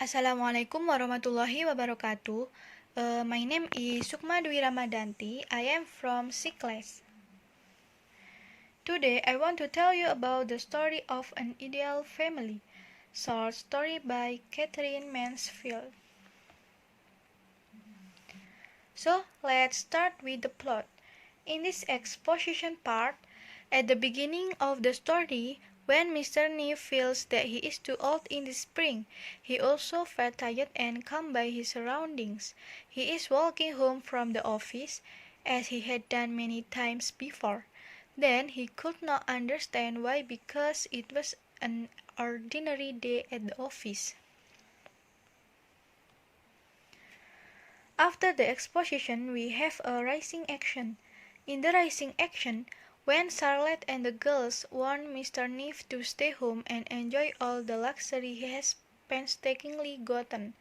Assalamualaikum warahmatullahi wabarakatuh. My name is Sukma Dwi Ramadhanti. I am from C class. Today I want to tell you about the story of an ideal family. Short story by Katherine Mansfield. So let's start with the plot. In this exposition part, at the beginning of the story, when Mr. Neve feels that he is too old in the spring, he also felt tired and calmed by his surroundings. He is walking home from the office, as he had done many times before. Then he could not understand why, because it was an ordinary day at the office. After the exposition, we have a rising action. In the rising action, when Charlotte and the girls want Mr. Neve to stay home and enjoy all the luxury he has painstakingly gotten,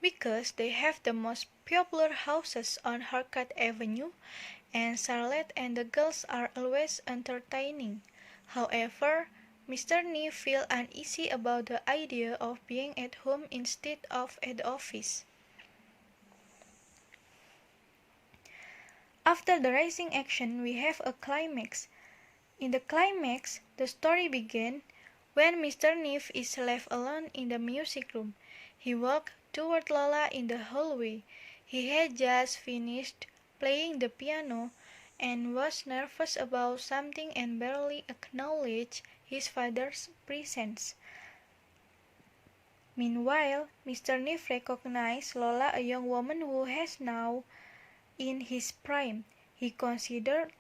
because they have the most popular houses on Harcourt Avenue, and Charlotte and the girls are always entertaining. However, Mr. Neve feels uneasy about the idea of being at home instead of at the office. After the rising action, we have a climax. In the climax, the story begins when Mr. Neve is left alone in the music room. He walked toward Lola in the hallway. He had just finished playing the piano and was nervous about something and barely acknowledged his father's presence. Meanwhile, Mr. Neve recognized Lola, a young woman who has now in his prime. He considered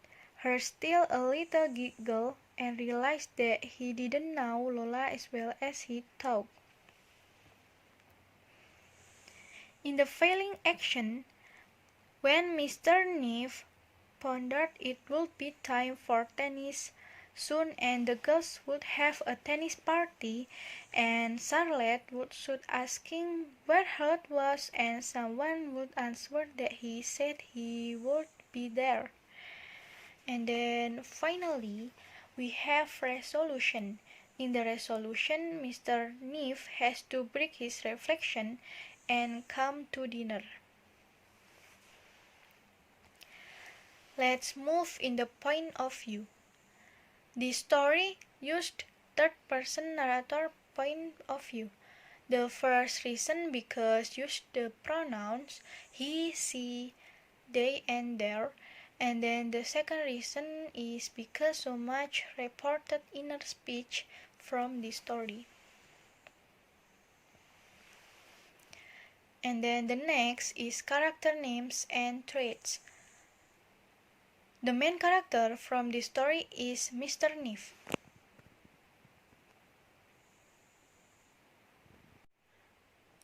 her still a little girl and realized that he didn't know Lola as well as he thought. In the failing action, when Mr. Neve pondered it would be time for tennis soon and the girls would have a tennis party, and Charlotte would shoot asking where Harold was, and someone would answer that he said he would be there. And then finally we have resolution. In the resolution, Mr. Neve has to break his reflection and come to dinner. Let's move in the point of view. The story used third-person narrator point of view. The first reason because used the pronouns he, she, they, and their, and then the second reason is because so much reported inner speech from the story. And then the next is character names and traits. The main character from the story is Mr. Neve.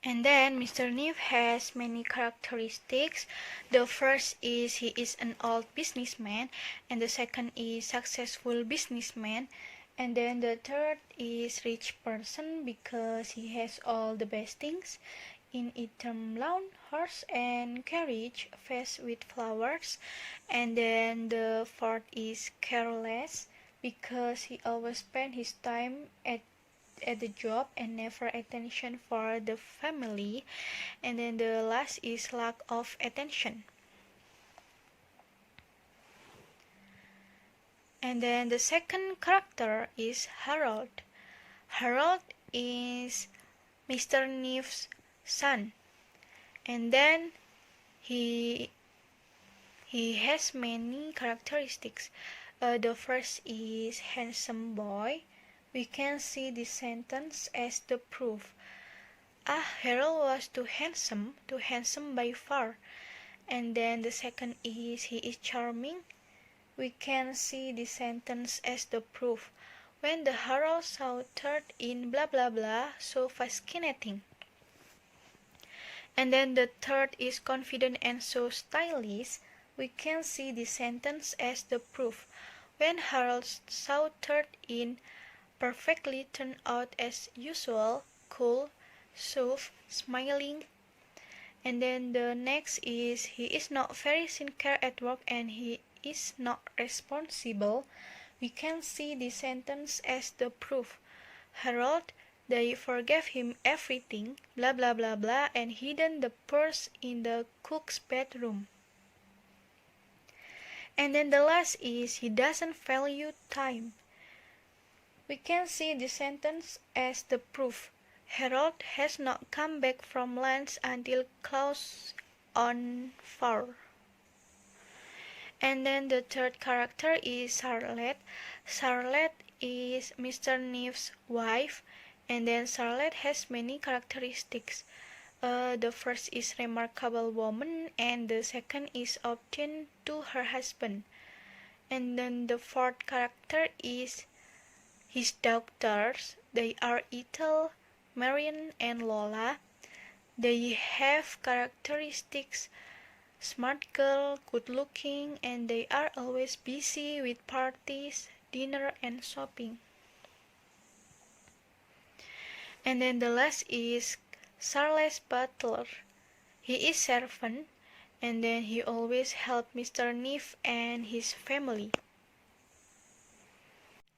And then Mr. Neve has many characteristics. The first is he is an old businessman, and the second is successful businessman, and then the third is rich person because he has all the best things in item lawn, horse and carriage vase with flowers, and then the fourth is careless because he always spend his time at the job and never attention for the family, and then the last is lack of attention. And then the second character is Harold. Harold is Mr. Neve's son, and then he has many characteristics. The first is handsome boy. We can see this sentence as the proof. Harold was too handsome by far. And then the second is he is charming. We can see this sentence as the proof. When the Harold saw third in blah blah blah, so fascinating. And then the third is confident and so stylish. We can see this sentence as the proof. When Harold saw third in perfectly turned out as usual, cool, soft, smiling. And then the next is he is not very sincere at work and he is not responsible. We can see this sentence as the proof. Harold They forgave him everything, blah blah blah blah, and hidden the purse in the cook's bedroom. And then the last is he doesn't value time. We can see this sentence as the proof. Harold has not come back from lunch until close on 4. And then the third character is Charlotte. Charlotte is Mr. Neve's wife, and then Charlotte has many characteristics. The first is remarkable woman, and the second is obedient to her husband. And then the fourth character is his daughters. They are Ethel, Marion, and Lola. They have characteristics: smart girl, good looking, and they are always busy with parties, dinner, and shopping. And then the last is Charles Butler. He is servant, and then he always help Mr. Neve and his family.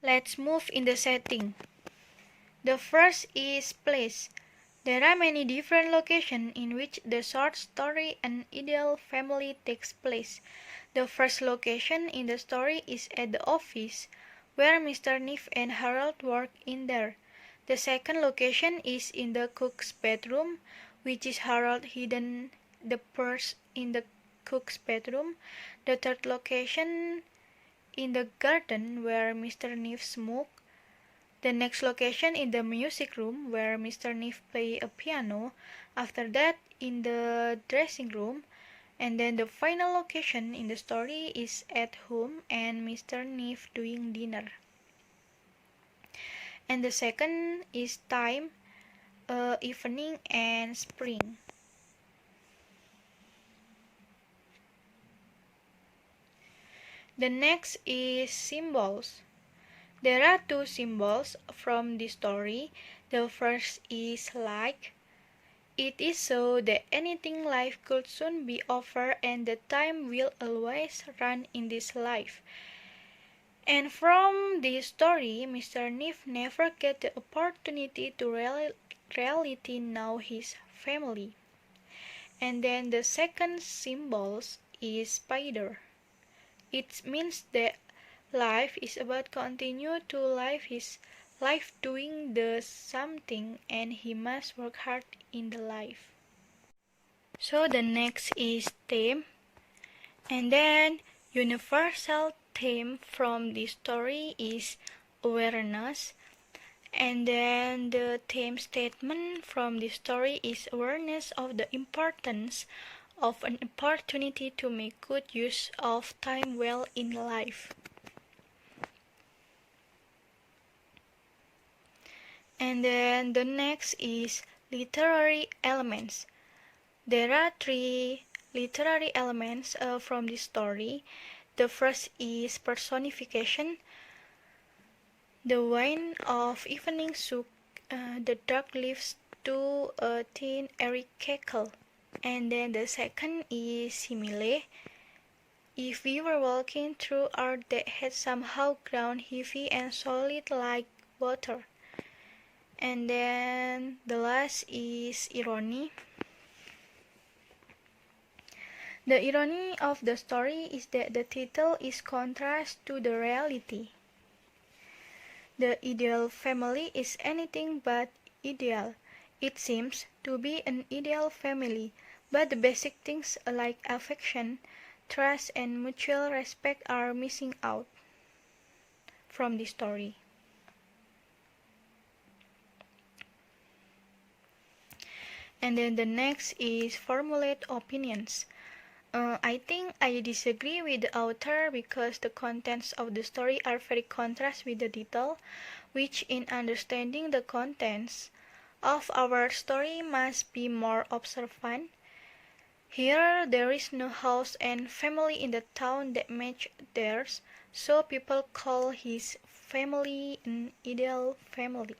Let's move in the setting. The first is place. There are many different locations in which the short story An Ideal Family takes place. The first location in the story is at the office, where Mr. Neve and Harold work in there. The second location is in the cook's bedroom, which is Harold hidden the purse in the cook's bedroom. The third location in the garden, where Mr. Neve smoked. The next location in the music room, where Mr. Neve play a piano. After that, in the dressing room. And then the final location in the story is at home and Mr. Neve doing dinner. And the second is time, evening and spring. The next is symbols. There are two symbols from the story. The first is like. It is so that anything life could soon be over and the time will always run in this life. And from this story, Mr. Neve never get the opportunity to reality know his family. And then the second symbol is spider. It means that life is about continue to live his life doing the something and he must work hard in the life. So the next is theme, and then universal theme from the story is awareness, and then the theme statement from the story is awareness of the importance of an opportunity to make good use of time well in life. And then the next is literary elements. There are 3 literary elements from this story. The first is personification. The wine of evening shook the dark leaves to a thin airy cackle. And then the second is simile. If we were walking through earth that had somehow grown heavy and solid like water. And then the last is irony. The irony of the story is that the title is contrast to the reality. The ideal family is anything but ideal. It seems to be an ideal family, but the basic things like affection, trust, and mutual respect are missing out from the story. And then the next is formulate opinions. I think I disagree with the author because the contents of the story are very contrast with the detail, which in understanding the contents of our story must be more observant. Here there is no house and family in the town that match theirs, so people call his family an ideal family.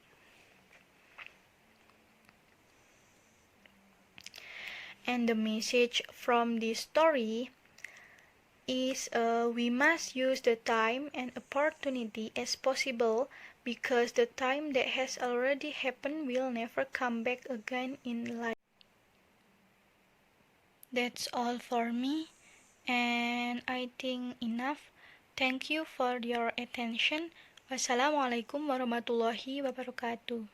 And the message from this story is we must use the time and opportunity as possible because the time that has already happened will never come back again in life. That's all for me, and I think enough. Thank you for your attention. Wassalamualaikum warahmatullahi wabarakatuh.